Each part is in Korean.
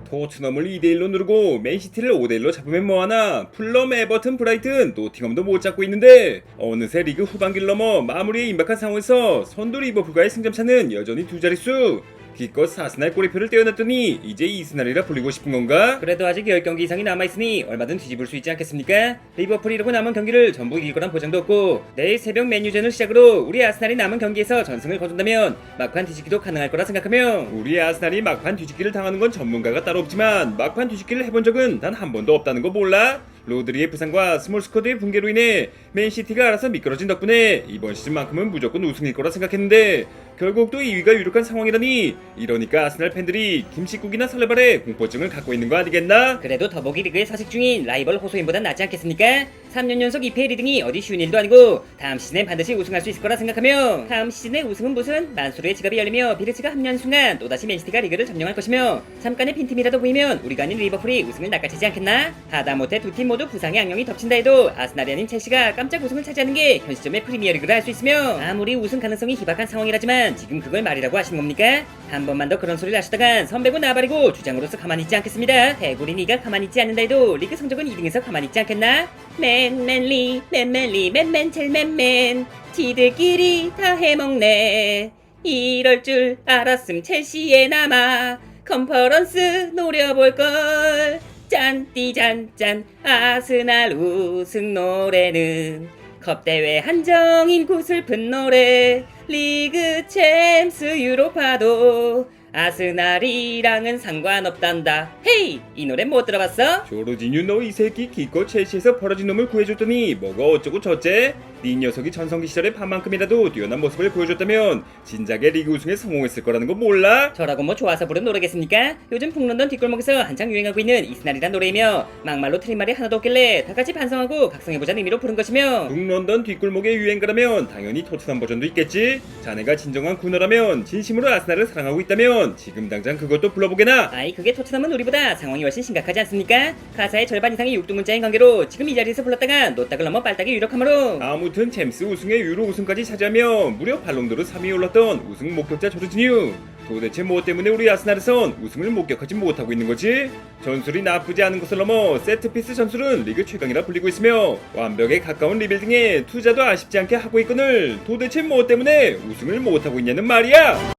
토트넘을 2대1로 누르고 맨시티를 5대1로 잡으면 뭐하나. 풀럼, 에버튼, 브라이튼, 노팅엄도 못 잡고 있는데 어느새 리그 후반기를 넘어 마무리에 임박한 상황에서 선두 리버풀과의 승점차는 여전히 두 자릿수. 기껏 아스날 꼬리표를 떼어놨더니 이제 이스날이라 불리고 싶은 건가? 그래도 아직 10경기 이상이 남아있으니 얼마든 뒤집을 수 있지 않겠습니까? 리버풀이 이러고 남은 경기를 전부 이길 거란 보장도 없고 내일 새벽 맨유전을 시작으로 우리 아스날이 남은 경기에서 전승을 거둔다면 막판 뒤집기도 가능할 거라 생각하며 우리 아스날이 막판 뒤집기를 당하는 건 전문가가 따로 없지만 막판 뒤집기를 해본 적은 단 한 번도 없다는 거 몰라? 로드리의 부상과 스몰 스쿼드의 붕괴로 인해 맨시티가 알아서 미끄러진 덕분에 이번 시즌만큼은 무조건 우승일 거라 생각했는데 결국 또 2위가 유력한 상황이라니. 이러니까 아스날 팬들이 김칫국이나 설레발에 공포증을 갖고 있는 거 아니겠나? 그래도 더보기 리그에 서식 중인 라이벌 호소인보단 낫지 않겠습니까? 3년 연속 EPL 2등이 어디 쉬운 일도 아니고 다음 시즌엔 반드시 우승할 수 있을 거라 생각하며 다음 시즌의 우승은 무슨 만수르의 지갑이 열리며 비르츠가 합류한 순간 또다시 맨시티가 리그를 점령할 것이며 잠깐의 빈틈이라도 보이면 우리가 아닌 리버풀이 우승을 낚아채지 않겠나? 하다못해 두 팀 모두 부상의 악령이 덮친다 해도 아스날이 아닌 첼시가 깜짝 우승을 차지하는 게 현 시점의 프리미어리그를 할 수 있으며 아무리 우승 가능성이 희박한 상황이라지만 지금 그걸 말이라고 하시는 겁니까? 한 번만 더 그런 소리를 하시다간 선배고 나발이고 주장으로서 가만히 있지 않겠습니다. 대구리 니가 가만히 있지 않는다 해도 리그 성적은 2등에서 가만히 있지 않겠나? 맨맨리 맨맨리 맨맨첼 맨맨 지들끼리 다 해먹네. 이럴 줄 알았음 첼시에 남아 컨퍼런스 노려볼걸. 짠띠 짠짠 아스날 우승 노래는 컵대회 한정인 구슬픈 노래. 리그 챔스 유로파도 아스날이랑은 상관없단다. 헤이! 이 노래 못 들어봤어? 조르지뉴 너 이 새끼 기껏 첼시에서 벌어진 놈을 구해줬더니 뭐가 어쩌고 저째? 네 녀석이 전성기 시절에 반만큼이라도 뛰어난 모습을 보여줬다면 진작에 리그 우승에 성공했을 거라는 거 몰라? 저라고 뭐 좋아서 부른 노래겠습니까? 요즘 북런던 뒷골목에서 한창 유행하고 있는 이스날이란 노래이며 막말로 틀린 말이 하나도 없길래 다같이 반성하고 각성해보자는 의미로 부른 것이며 북런던 뒷골목의 유행가라면 당연히 토트넘 버전도 있겠지? 자네가 진정한 군어라면 진심으로 아스날을 사랑하고 있다면 지금 당장 그것도 불러보게나. 아이 그게 토트넘은 우리보다 상황이 훨씬 심각하지 않습니까? 가사의 절반 이상이 육두문자인 관계로 지금 이 자리에서 불렀다가 노딱을 넘어 빨딱이 유력하므로 아무튼 챔스 우승에 유로 우승까지 차지하며 무려 발롱도르 3위에 올랐던 우승 목격자 조르지뉴. 도대체 뭐 때문에 우리 아스날에선 우승을 목격하지 못하고 있는 거지? 전술이 나쁘지 않은 것을 넘어 세트피스 전술은 리그 최강이라 불리고 있으며 완벽에 가까운 리빌딩에 투자도 아쉽지 않게 하고 있거늘 도대체 뭐 때문에 우승을 못하고 있냐는 말이야.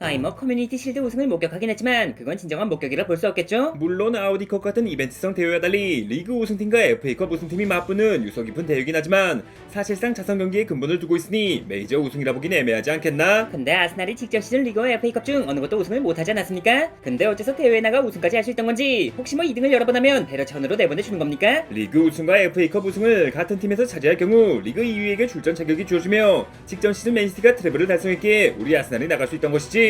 아이 뭐 커뮤니티 실드 우승을 목격하긴 했지만 그건 진정한 목격이라 볼 수 없겠죠? 물론 아우디컵 같은 이벤트성 대회와 달리 리그 우승팀과 FA컵 우승팀이 맞붙는 유서 깊은 대회이긴 하지만 사실상 자선 경기에 근본을 두고 있으니 메이저 우승이라 보긴 애매하지 않겠나? 근데 아스날이 직전 시즌 리그와 FA컵 중 어느 것도 우승을 못하지 않았습니까? 근데 어째서 대회에 나가 우승까지 할 수 있던 건지 혹시 뭐 2등을 여러 번 하면 배려 차원으로 내보내주는 겁니까? 리그 우승과 FA컵 우승을 같은 팀에서 차지할 경우 리그 2위에게 출전 자격이 주어지며 직전 시즌 맨시티가 트래블을 달성했기에 우리 아스날이 나갈 수 있던 것이지.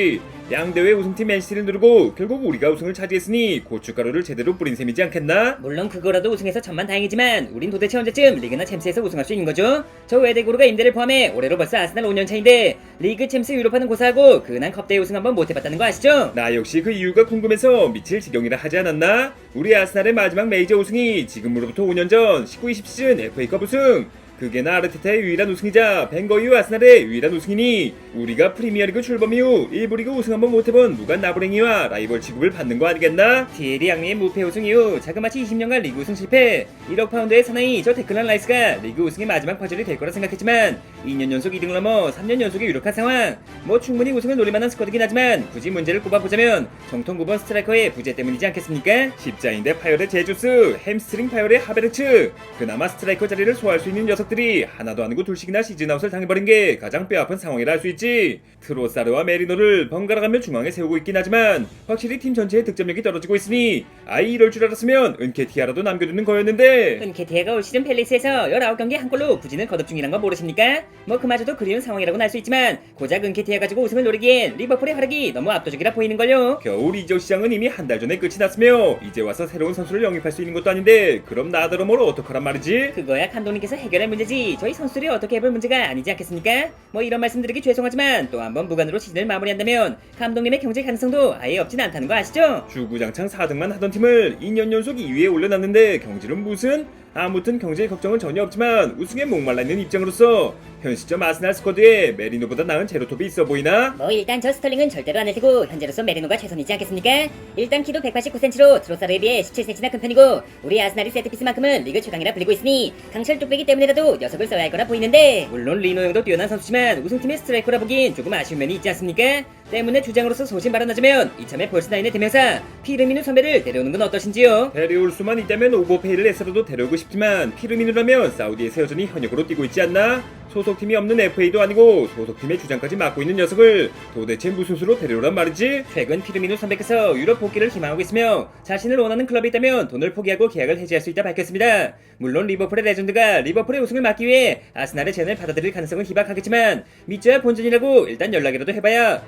양대회 우승팀 맨시티를 누르고 결국 우리가 우승을 차지했으니 고춧가루를 제대로 뿌린 셈이지 않겠나? 물론 그거라도 우승해서 천만 다행이지만 우린 도대체 언제쯤 리그나 챔스에서 우승할 수 있는 거죠? 저 외대고르가 임대를 포함해 올해로 벌써 아스날 5년 차인데 리그 챔스 유로파는 고사하고 근한 컵대회 우승 한번 못해봤다는 거 아시죠? 나 역시 그 이유가 궁금해서 미칠 지경이라 하지 않았나? 우리 아스날의 마지막 메이저 우승이 지금으로부터 5년 전 19-20 시즌 FA컵 우승. 그게 나 아르테타의 유일한 우승이자 벵거 이후 아스날의 유일한 우승이니 우리가 프리미어리그 출범 이후 1부 리그 우승 한번 못해본 무관 나부랭이와 라이벌 취급을 받는 거 아니겠나? 티에리 앙리의 무패 우승 이후 자그마치 20년간 리그 우승 실패 1억 파운드의 사나이 저 데클란 라이스가 리그 우승의 마지막 과제이 될 거라 생각했지만 2년 연속 2등을 넘어 3년 연속의 유력한 상황. 뭐 충분히 우승을 노릴만한 스쿼드긴 하지만 굳이 문제를 꼽아보자면 정통 9번 스트라이커의 부재 때문이지 않겠습니까? 십자인대 파열의 제주스, 햄스트링 파열의 하베르츠. 그나마 스트라이커 자리를 소화할 수 있는 녀석 들이 하나도 아니고 둘씩이나 시즌아웃을 당해버린 게 가장 뼈아픈 상황이라 할 수 있지. 트로사르와 메리노를 번갈아가며 중앙에 세우고 있긴 하지만 확실히 팀 전체의 득점력이 떨어지고 있으니 아이 이럴 줄 알았으면 은케티아라도 남겨두는 거였는데 은케티아가 올 시즌 팰리스에서 19경기 한 골로 부진을 거듭 중이란 거 모르십니까? 뭐 그마저도 그리운 상황이라고는 할 수 있지만 고작 은케티아 가지고 우승을 노리기엔 리버풀의 활약이 너무 압도적이라 보이는걸요. 겨울 이적 시장은 이미 한 달 전에 끝이 났으며 이제 와서 새로운 선수를 영입할 수 있는 것도 아닌데 그럼 나더러 뭘 어떡하란 말이지? 그거야 감독님께서 해결할 문제지 저희 선수들이 어떻게 해볼 문제가 아니지 않겠습니까? 뭐 이런 말씀드리기 죄송하지만 또 한번 무관으로 시즌을 마무리한다면 감독님의 경제 가능성도 아예 없진 않다는 거 아시죠? 주구장창 4등만 하던 팀을 2년 연속 2위에 올려놨는데 경질은 무슨? 아무튼 경제 걱정은 전혀 없지만 우승에 목말라 있는 입장으로서 현 시점 아스날 스쿼드에 메리노보다 나은 제로톱이 있어 보이나? 뭐 일단 저 스털링은 절대로 안 될 테고 현재로서 메리노가 최선이지 않겠습니까? 일단 키도 189cm로 트로사르에 비해 17cm나 큰 편이고 우리 아스날이 세트피스만큼은 리그 최강이라 불리고 있으니 강철 뚝배기 때문에라도 녀석을 써야 할 거라 보이는데, 물론 리노 형도 뛰어난 선수지만 우승팀의 스트라이커라 보긴 조금 아쉬운 면이 있지 않습니까? 때문에 주장으로서 소신 발언하자면 이참에 볼스나인의 대명사 피르미누 선배를 데려오는 건 어떠신지요? 데려올 수만 있다면 오버페이를 해서라도 데려오고 싶지만 피르미누라면 사우디에서 여전히 현역으로 뛰고 있지 않나? 소속팀이 없는 FA도 아니고 소속팀의 주장까지 맡고 있는 녀석을 도대체 무슨 수로 데려오란 말이지? 최근 피르미누 선배께서 유럽 복귀를 희망하고 있으며 자신을 원하는 클럽이 있다면 돈을 포기하고 계약을 해지할 수 있다 밝혔습니다. 물론 리버풀의 레전드가 리버풀의 우승을 막기 위해 아스날의 제안을 받아들일 가능성은 희박하겠지만 믿져야 본전이라고 일단 연락이라도 해봐야.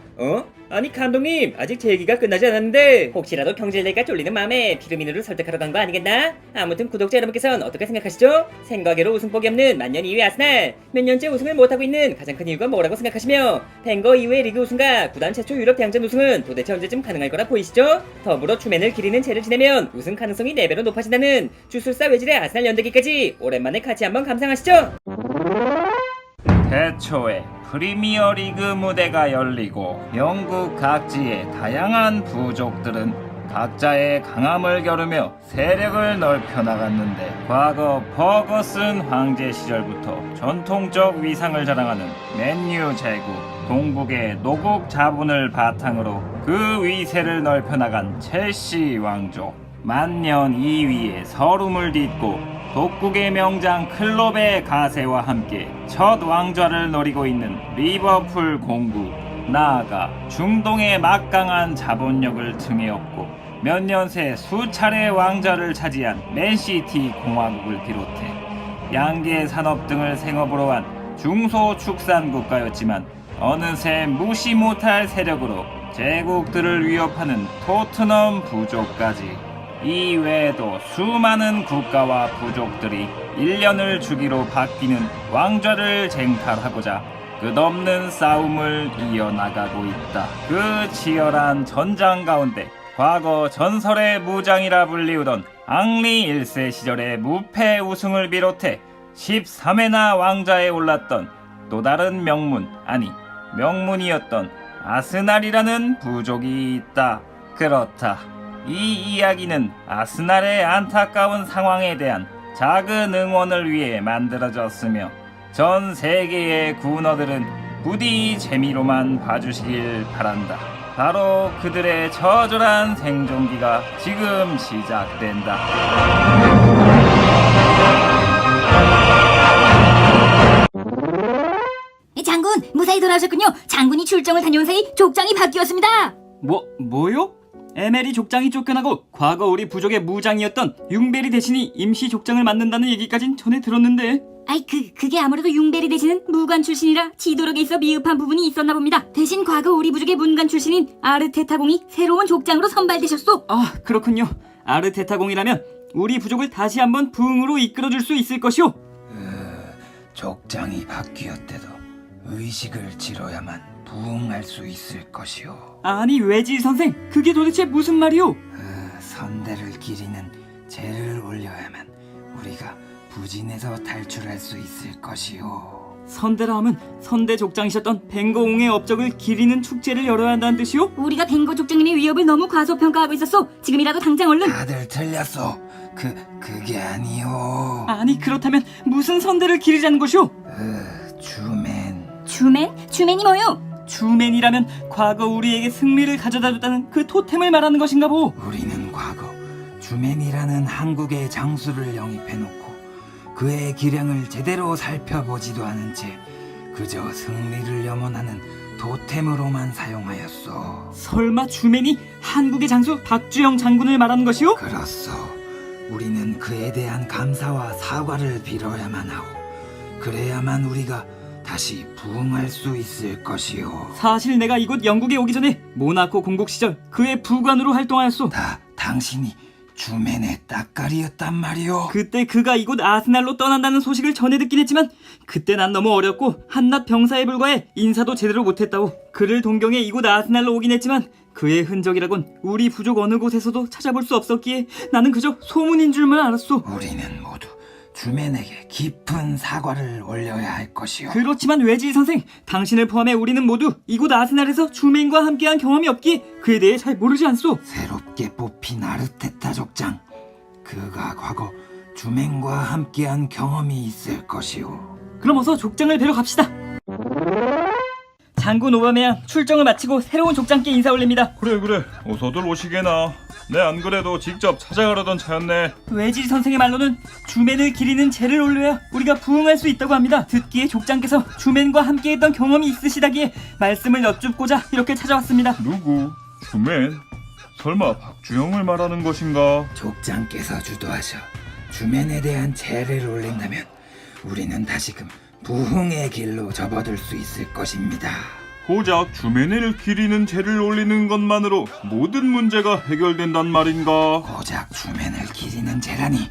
아니 감독님, 아직 제 얘기가 끝나지 않았는데 혹시라도 경질될까 쫄리는 마음에 피르미누를 설득하러 간 거 아니겠나? 아무튼 구독자 여러분께서는 어떻게 생각하시죠? 생각외로 우승폭이 없는 만년 2위 아스날, 몇 년째 우승을 못하고 있는 가장 큰 이유가 뭐라고 생각하시며 벵거 이후의 리그 우승과 구단 최초 유럽 대항전 우승은 도대체 언제쯤 가능할 거라 보이시죠? 더불어 추맨을 기리는 채를 지내면 우승 가능성이 4배로 높아진다는 주술사 외질의 아스날 연대기까지 오랜만에 같이 한번 감상하시죠. 태초에 프리미어리그 무대가 열리고 영국 각지의 다양한 부족들은 각자의 강함을 겨루며 세력을 넓혀 나갔는데, 과거 버거슨 황제 시절부터 전통적 위상을 자랑하는 맨유 제국, 동북의 노국 자본을 바탕으로 그 위세를 넓혀 나간 첼시 왕족, 만년 2위의 서름을 딛고 독국의 명장 클롭의 가세와 함께 첫 왕좌를 노리고 있는 리버풀 공구, 나아가 중동의 막강한 자본력을 등에 업고 몇 년 새 수차례 왕좌를 차지한 맨시티 공화국을 비롯해 양계 산업 등을 생업으로 한 중소축산 국가였지만 어느새 무시 못할 세력으로 제국들을 위협하는 토트넘 부족까지, 이 외에도 수많은 국가와 부족들이 1년을 주기로 바뀌는 왕좌를 쟁탈하고자 끝없는 싸움을 이어나가고 있다. 그 치열한 전장 가운데 과거 전설의 무장이라 불리우던 앙리 1세 시절의 무패 우승을 비롯해 13회나 왕좌에 올랐던 또 다른 명문, 아니 명문이었던 아스날이라는 부족이 있다. 그렇다. 이 이야기는 아스날의 안타까운 상황에 대한 작은 응원을 위해 만들어졌으며 전 세계의 군어들은 부디 재미로만 봐주시길 바란다. 바로 그들의 처절한 생존기가 지금 시작된다. 장군, 무사히 돌아오셨군요. 장군이 출정을 다녀온 사이 족장이 바뀌었습니다. 뭐요? 에메리 족장이 쫓겨나고 과거 우리 부족의 무장이었던 융베리 대신이 임시 족장을 맡는다는 얘기까진 전해 들었는데. 아이 그게 아무래도 융베리 대신은 무관 출신이라 지도력에 있어 미흡한 부분이 있었나 봅니다. 대신 과거 우리 부족의 문관 출신인 아르테타공이 새로운 족장으로 선발되셨소. 아, 그렇군요. 아르테타공이라면 우리 부족을 다시 한번 부흥으로 이끌어줄 수 있을 것이오. 족장이 바뀌었대도 의식을 치러야만 부흥할 수 있을 것이오. 아니 외지 선생, 그게 도대체 무슨 말이오? 선대를 기리는 제를 올려야만 우리가 부진에서 탈출할 수 있을 것이오. 선대라 함은 선대 족장이셨던 벵거옹의 업적을 기리는 축제를 열어야 한다는 뜻이오? 우리가 벵거 족장인의 위협을 너무 과소평가하고 있었소. 지금이라도 당장 얼른. 다들 틀렸어. 그게 아니오. 아니 그렇다면 무슨 선대를 기리자는 것이오? 주맨. 주맨이 뭐요? 주맨이라면 과거 우리에게 승리를 가져다줬다는 그 토템을 말하는 것인가 보. 우리는 과거 주맨이라는 한국의 장수를 영입해놓고 그의 기량을 제대로 살펴보지도 않은 채 그저 승리를 염원하는 토템으로만 사용하였소. 설마 주맨이 한국의 장수 박주영 장군을 말하는 것이오? 그렇소. 우리는 그에 대한 감사와 사과를 빌어야만 하오. 그래야만 우리가 다시 부흥할 수 있을 것이오. 사실 내가 이곳 영국에 오기 전에 모나코 공국 시절 그의 부관으로 활동하였소. 당신이 주맨의 따까리였단 말이오. 그때 그가 이곳 아스날로 떠난다는 소식을 전해 듣긴 했지만 그때 난 너무 어렸고 한낱 병사에 불과해 인사도 제대로 못했다고. 그를 동경해 이곳 아스날로 오긴 했지만 그의 흔적이라곤 우리 부족 어느 곳에서도 찾아볼 수 없었기에 나는 그저 소문인 줄만 알았소. 우리는 모두 주맨에게 깊은 사과를 올려야 할 것이오. 그렇지만 외질 선생, 당신을 포함해 우리는 모두 이곳 아스날에서 주맨과 함께한 경험이 없기에 그에 대해 잘 모르지 않소. 새롭게 뽑힌 아르테타 족장, 그가 과거 주맨과 함께한 경험이 있을 것이오. 그럼 어서 족장을 뵈러 갑시다. 장군 오바메양 출정을 마치고 새로운 족장께 인사 올립니다. 그래 어서들 오시게나. 내 안 그래도 직접 찾아가려던 차였네. 외질 선생의 말로는 주맨을 기리는 제를 올려야 우리가 부흥할 수 있다고 합니다. 듣기에 족장께서 주맨과 함께했던 경험이 있으시다기에 말씀을 여쭙고자 이렇게 찾아왔습니다. 누구? 주맨? 설마 박주영을 말하는 것인가? 족장께서 주도하셔 주맨에 대한 제를 올린다면 우리는 다시금 부흥의 길로 접어들 수 있을 것입니다. 고작 주맨을 기리는 제를 올리는 것만으로 모든 문제가 해결된단 말인가? 고작 주맨을 기리는 제라니,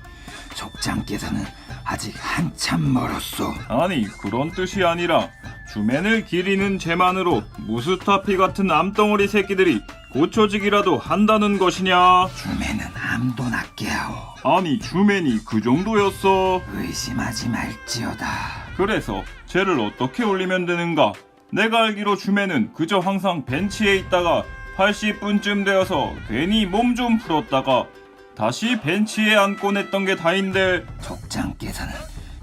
족장께서는 아직 한참 멀었소. 아니 그런 뜻이 아니라 주맨을 기리는 제만으로 무스타피 같은 암덩어리 새끼들이 고쳐지기라도 한다는 것이냐? 주맨은 암도 낫게 하오. 아니 주맨이 그 정도였어? 의심하지 말지어다. 그래서 쟤를 어떻게 올리면 되는가? 내가 알기로 주맨은 그저 항상 벤치에 있다가 80분쯤 되어서 괜히 몸 좀 풀었다가 다시 벤치에 앉곤 했던 게 다인데. 족장께서는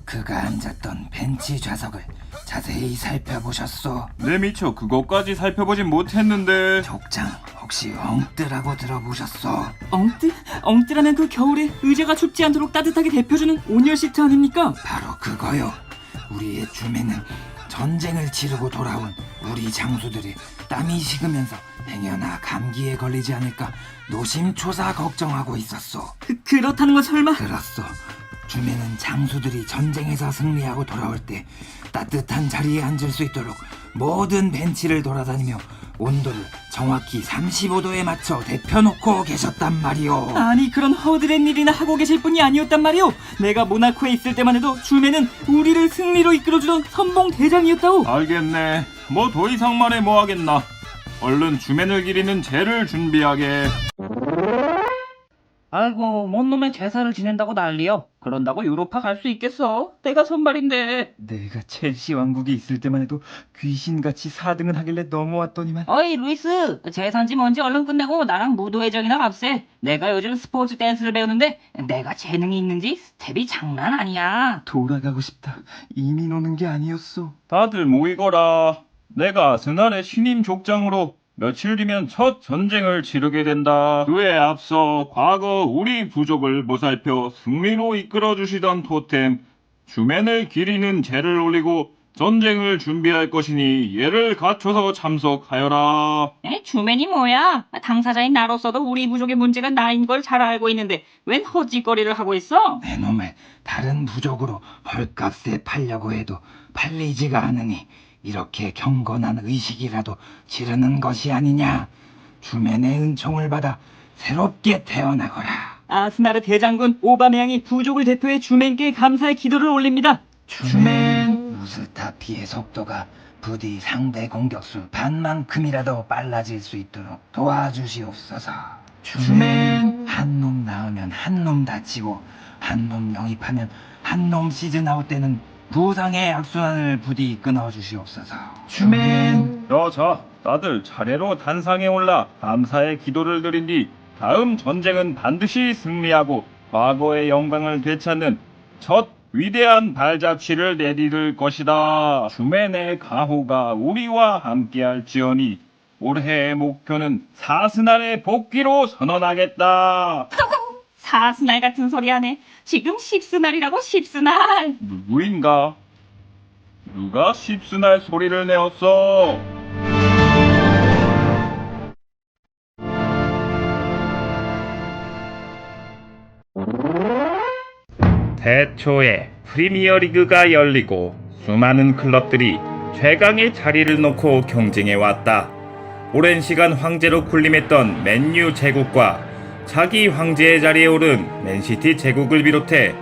그가 앉았던 벤치 좌석을 자세히 살펴보셨소? 내 미처 그것까지 살펴보진 못했는데. 족장 혹시 엉뜨라고 들어보셨소? 엉뜨? 엉뜨라면 그 겨울에 의자가 춥지 않도록 따뜻하게 데펴주는 온열 시트 아닙니까? 바로 그거요. 우리의 주맨은 전쟁을 치르고 돌아온 우리 장수들이 땀이 식으면서 행여나 감기에 걸리지 않을까 노심초사 걱정하고 있었소. 그렇다는 건 설마? 그렇소. 주맨은 장수들이 전쟁에서 승리하고 돌아올 때 따뜻한 자리에 앉을 수 있도록 모든 벤치를 돌아다니며 온도를 정확히 35도에 맞춰 데펴놓고 계셨단 말이오. 아니 그런 허드렛 일이나 하고 계실 분이 아니었단 말이오. 내가 모나코에 있을 때만 해도 주맨은 우리를 승리로 이끌어주던 선봉 대장이었다오. 알겠네. 뭐 더 이상 말해 뭐 하겠나. 얼른 주맨을 기리는 제를 준비하게. 아이고 뭔 놈의 제사를 지낸다고 난리여. 그런다고 유로파 갈 수 있겠어? 내가 선발인데. 내가 첼시 왕국에 있을 때만 해도 귀신같이 4등은 하길래 넘어왔더니만. 어이 루이스, 제사인지 뭔지 얼른 끝내고 나랑 무도회전이나 갑세. 내가 요즘 스포츠 댄스를 배우는데 내가 재능이 있는지 스텝이 장난 아니야. 돌아가고 싶다. 이미 노는 게 아니었어. 다들 모이거라. 내가 아스날의 신임 족장으로 며칠 뒤면 첫 전쟁을 치르게 된다. 그에 앞서 과거 우리 부족을 보살펴 승리로 이끌어주시던 토템 주맨을 기리는 제를 올리고 전쟁을 준비할 것이니 예를 갖춰서 참석하여라. 에? 주맨이 뭐야? 당사자인 나로서도 우리 부족의 문제가 나인 걸 잘 알고 있는데 웬 헛짓거리를 하고 있어? 내 놈을 다른 부족으로 헐값에 팔려고 해도 팔리지가 않으니 이렇게 경건한 의식이라도 지르는 것이 아니냐. 주맨의 은총을 받아 새롭게 태어나거라. 아스나르 대장군 오바메양이 부족을 대표해 주맨께 감사의 기도를 올립니다. 주맨 무스타피의 속도가 부디 상대 공격수 반만큼이라도 빨라질 수 있도록 도와주시옵소서. 주맨 한 놈 나으면 한 놈 다치고 한 놈 영입하면 한 놈 시즌 아웃 때는 부상의 악순환을 부디 끊어주시옵소서. 주맨 자, 다들 차례로 단상에 올라 감사의 기도를 드린 뒤 다음 전쟁은 반드시 승리하고 과거의 영광을 되찾는 첫 위대한 발자취를 내디딜 것이다. 주맨의 가호가 우리와 함께할지어니 올해의 목표는 사스날의 복귀로 선언하겠다. 사스날 같은 소리 하네. 지금 십스날이라고 십스날. 누구인가? 누가 십스날 소리를 내었어? 대초에 프리미어리그가 열리고 수많은 클럽들이 최강의 자리를 놓고 경쟁해왔다. 오랜 시간 황제로 군림했던 맨유 제국과 자기 황제의 자리에 오른 맨시티 제국을 비롯해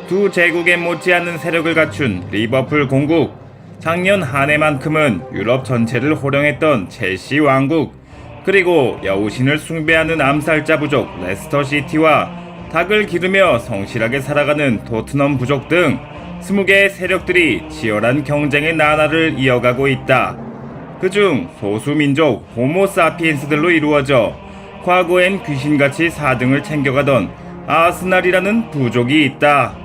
두 제국에 못지않은 세력을 갖춘 리버풀 공국, 작년 한 해만큼은 유럽 전체를 호령했던 첼시 왕국, 그리고 여우신을 숭배하는 암살자 부족 레스터 시티와 닭을 기르며 성실하게 살아가는 토트넘 부족 등 20개의 세력들이 치열한 경쟁의 나날을 이어가고 있다. 그중 소수민족 호모사피엔스들로 이루어져 과거엔 귀신같이 4등을 챙겨가던 아스날이라는 부족이 있다.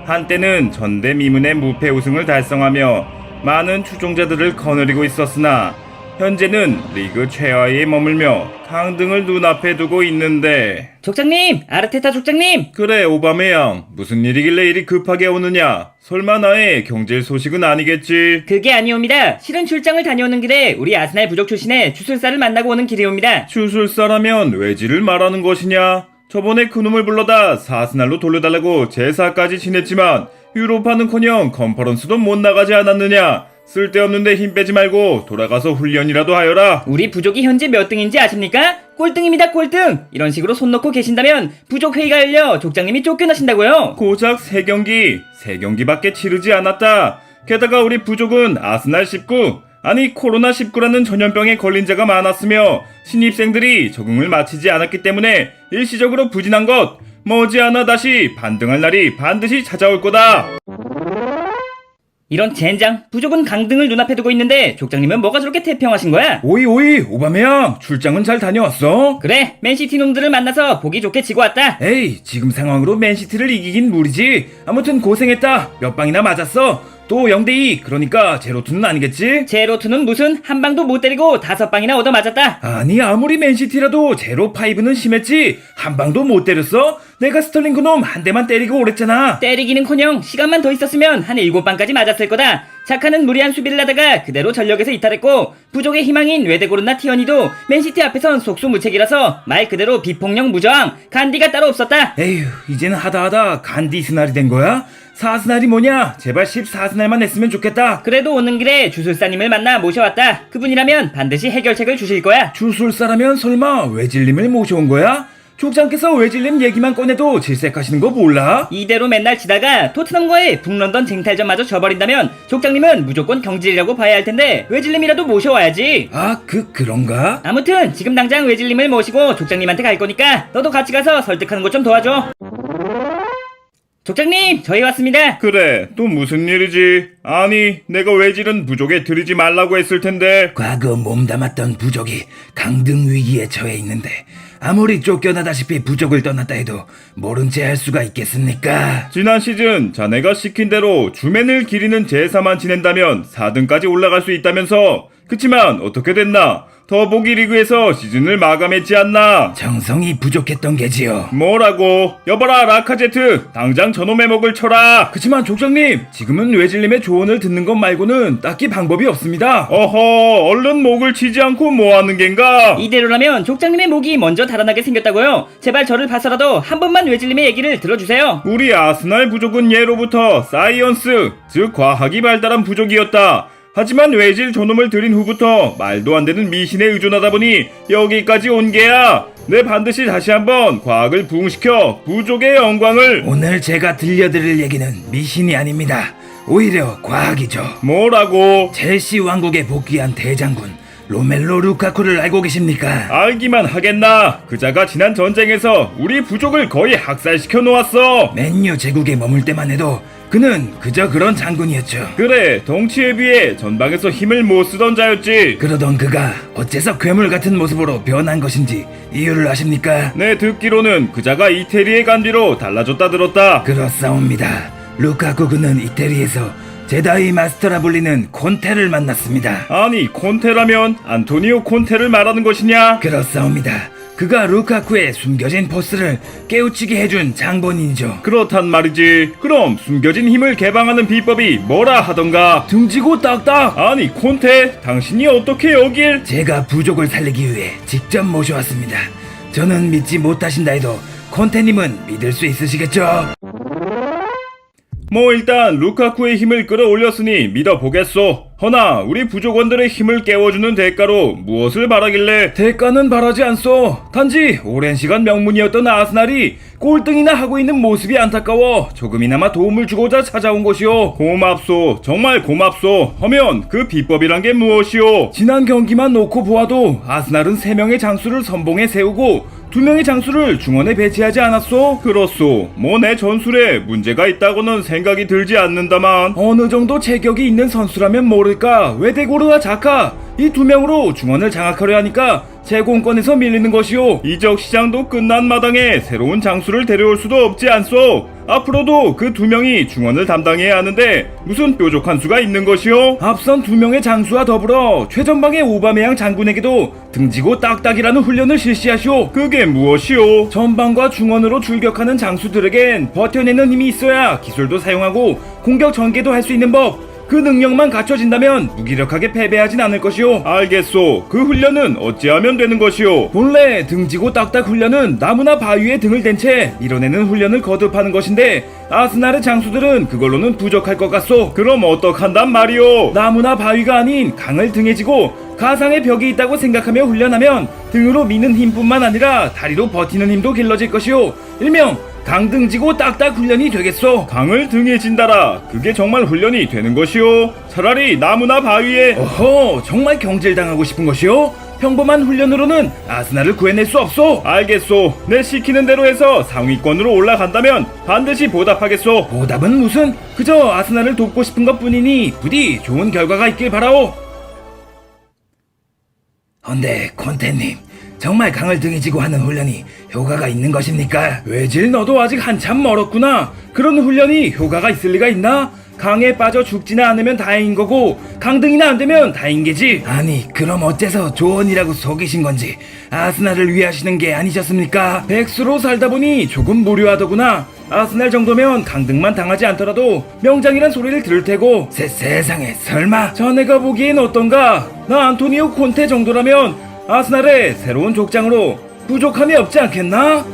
한때는 전대미문의 무패 우승을 달성하며 많은 추종자들을 거느리고 있었으나 현재는 리그 최하위에 머물며 강등을 눈앞에 두고 있는데. 족장님! 아르테타 족장님! 그래 오바메양, 무슨 일이길래 이리 급하게 오느냐? 설마 나의 경질 소식은 아니겠지? 그게 아니옵니다. 실은 출장을 다녀오는 길에 우리 아스날 부족 출신의 주술사를 만나고 오는 길이옵니다. 주술사라면 외지를 말하는 것이냐? 저번에 그놈을 불러다 사스날로 돌려달라고 제사까지 지냈지만 유로파는커녕 컨퍼런스도 못 나가지 않았느냐? 쓸데없는데 힘 빼지 말고 돌아가서 훈련이라도 하여라. 우리 부족이 현재 몇 등인지 아십니까? 꼴등입니다, 꼴등! 이런 식으로 손 놓고 계신다면 부족 회의가 열려 족장님이 쫓겨나신다고요. 고작 3경기밖에 치르지 않았다. 게다가 우리 부족은 아스날 19, 아니 코로나19라는 전염병에 걸린 자가 많았으며 신입생들이 적응을 마치지 않았기 때문에 일시적으로 부진한 것, 머지않아 다시 반등할 날이 반드시 찾아올 거다. 이런 젠장, 부족은 강등을 눈앞에 두고 있는데 족장님은 뭐가 저렇게 태평하신 거야? 오이 오바메양, 출장은 잘 다녀왔어? 그래, 맨시티 놈들을 만나서 보기 좋게 지고 왔다. 에이, 지금 상황으로 맨시티를 이기긴 무리지. 아무튼 고생했다. 몇 방이나 맞았어? 또 0대2, 그러니까 제로투는 아니겠지? 제로투는 무슨 한 방도 못 때리고 5방이나 얻어맞았다. 아니 아무리 맨시티라도 제로5는 심했지. 한 방도 못 때렸어? 내가 스털링 그놈 한 대만 때리고 오랬잖아. 때리기는커녕 시간만 더 있었으면 한 7방까지 맞았을 거다. 착하는 무리한 수비를 하다가 그대로 전력에서 이탈했고 부족의 희망인 외대고르나 티어니도 맨시티 앞에선 속수무책이라서 말 그대로 비폭력 무저항, 간디가 따로 없었다. 에휴, 이제는 하다하다 간디 스날이 된 거야? 4스날이 뭐냐? 제발 14스날만 했으면 좋겠다. 그래도 오는 길에 주술사님을 만나 모셔왔다. 그분이라면 반드시 해결책을 주실 거야. 주술사라면 설마 외질님을 모셔온 거야? 족장께서 외질님 얘기만 꺼내도 질색하시는 거 몰라? 이대로 맨날 치다가 토트넘과의 북런던 쟁탈전마저 져버린다면 족장님은 무조건 경질이라고 봐야 할 텐데 외질님이라도 모셔와야지. 아, 그런가? 아무튼 지금 당장 외질님을 모시고 족장님한테 갈 거니까 너도 같이 가서 설득하는 것 좀 도와줘. 족장님, 저희 왔습니다. 그래, 또 무슨 일이지? 아니, 내가 외질은 부족에 들이지 말라고 했을 텐데. 과거 몸담았던 부족이 강등 위기에 처해 있는데 아무리 쫓겨나다시피 부족을 떠났다 해도 모른 채 할 수가 있겠습니까? 지난 시즌 자네가 시킨 대로 주맨을 기리는 제사만 지낸다면 4등까지 올라갈 수 있다면서. 그치만 어떻게 됐나? 더보기 리그에서 시즌을 마감했지 않나? 정성이 부족했던 게지요. 뭐라고? 여봐라 라카제트, 당장 저놈의 목을 쳐라. 그치만 족장님, 지금은 외질님의 조언을 듣는 것 말고는 딱히 방법이 없습니다. 어허, 얼른 목을 치지 않고 뭐하는 겐가? 이대로라면 족장님의 목이 먼저 달아나게 생겼다고요. 제발 저를 봐서라도 한 번만 외질님의 얘기를 들어주세요. 우리 아스날 부족은 예로부터 사이언스, 즉 과학이 발달한 부족이었다. 하지만 외질 저놈을 들인 후부터 말도 안 되는 미신에 의존하다 보니 여기까지 온 게야. 내 반드시 다시 한번 과학을 부흥시켜 부족의 영광을. 오늘 제가 들려드릴 얘기는 미신이 아닙니다. 오히려 과학이죠. 뭐라고? 첼시 왕국에 복귀한 대장군 로멜로 루카쿠를 알고 계십니까? 알기만 하겠나? 그자가 지난 전쟁에서 우리 부족을 거의 학살시켜 놓았어. 맨유 제국에 머물 때만 해도 그는 그저 그런 장군이었죠. 그래, 덩치에 비해 전방에서 힘을 못 쓰던 자였지. 그러던 그가 어째서 괴물 같은 모습으로 변한 것인지 이유를 아십니까? 내 듣기로는 그자가 이태리에 간 뒤로 달라졌다 들었다. 그렇사옵니다. 루카쿠 그는 이태리에서 제다이 마스터라 불리는 콘테를 만났습니다. 아니, 콘테라면 안토니오 콘테를 말하는 것이냐? 그렇사옵니다. 그가 루카쿠의 숨겨진 포스를 깨우치게 해준 장본인이죠. 그렇단 말이지. 그럼 숨겨진 힘을 개방하는 비법이 뭐라 하던가? 등지고 딱딱. 아니 콘테, 당신이 어떻게 여길? 제가 부족을 살리기 위해 직접 모셔왔습니다. 저는 믿지 못하신다 해도 콘테님은 믿을 수 있으시겠죠? 뭐 일단 루카쿠의 힘을 끌어올렸으니 믿어보겠소. 허나 우리 부족원들의 힘을 깨워주는 대가로 무엇을 바라길래? 대가는 바라지 않소. 단지 오랜 시간 명문이었던 아스날이 꼴등이나 하고 있는 모습이 안타까워 조금이나마 도움을 주고자 찾아온 것이오. 고맙소. 정말 고맙소. 하면 그 비법이란 게 무엇이오? 지난 경기만 놓고 보아도 아스날은 3명의 장수를 선봉에 세우고 2명의 장수를 중원에 배치하지 않았소? 그렇소. 뭐 내 전술에 문제가 있다고는 생각이 들지 않는다만 어느 정도 체격이 있는 선수라면 모를까 웨데고르와 자카 이 2명으로 중원을 장악하려 하니까 제공권에서 밀리는 것이오. 이적 시장도 끝난 마당에 새로운 장수를 데려올 수도 없지 않소. 앞으로도 그 2명이 중원을 담당해야 하는데 무슨 뾰족한 수가 있는 것이오? 앞선 2명의 장수와 더불어 최전방의 오바메양 장군에게도 등지고 딱딱이라는 훈련을 실시하시오. 그게 무엇이오? 전방과 중원으로 출격하는 장수들에겐 버텨내는 힘이 있어야 기술도 사용하고 공격 전개도 할 수 있는 법. 그 능력만 갖춰진다면 무기력하게 패배하진 않을 것이오. 알겠소. 그 훈련은 어찌하면 되는 것이오? 본래 등지고 딱딱 훈련은 나무나 바위에 등을 댄 채 밀어내는 훈련을 거듭하는 것인데 아스날의 장수들은 그걸로는 부족할 것 같소. 그럼 어떡한단 말이오? 나무나 바위가 아닌 강을 등에 지고 가상의 벽이 있다고 생각하며 훈련하면 등으로 미는 힘뿐만 아니라 다리로 버티는 힘도 길러질 것이오. 일명 강등지고 딱딱 훈련이 되겠소. 강을 등에 진다라. 그게 정말 훈련이 되는 것이오? 차라리 나무나 바위에. 어허, 정말 경질당하고 싶은 것이오? 평범한 훈련으로는 아스날을 구해낼 수 없소. 알겠소. 내 시키는 대로 해서 상위권으로 올라간다면 반드시 보답하겠소. 보답은 무슨? 그저 아스날을 돕고 싶은 것뿐이니 부디 좋은 결과가 있길 바라오. 헌데 콘텐님, 정말 강을 등에 지고 하는 훈련이 효과가 있는 것입니까? 외질 너도 아직 한참 멀었구나. 그런 훈련이 효과가 있을 리가 있나? 강에 빠져 죽지나 않으면 다행인 거고 강등이나 안 되면 다행인 게지. 아니 그럼 어째서 조언이라고 속이신 건지. 아스날을 위하시는 게 아니셨습니까? 백수로 살다 보니 조금 무료하더구나. 아스날 정도면 강등만 당하지 않더라도 명장이란 소리를 들을 테고. 세상에 설마. 자네가 보기엔 어떤가? 나 안토니오 콘테 정도라면 아스날의 새로운 족장으로 부족함이 없지 않겠나?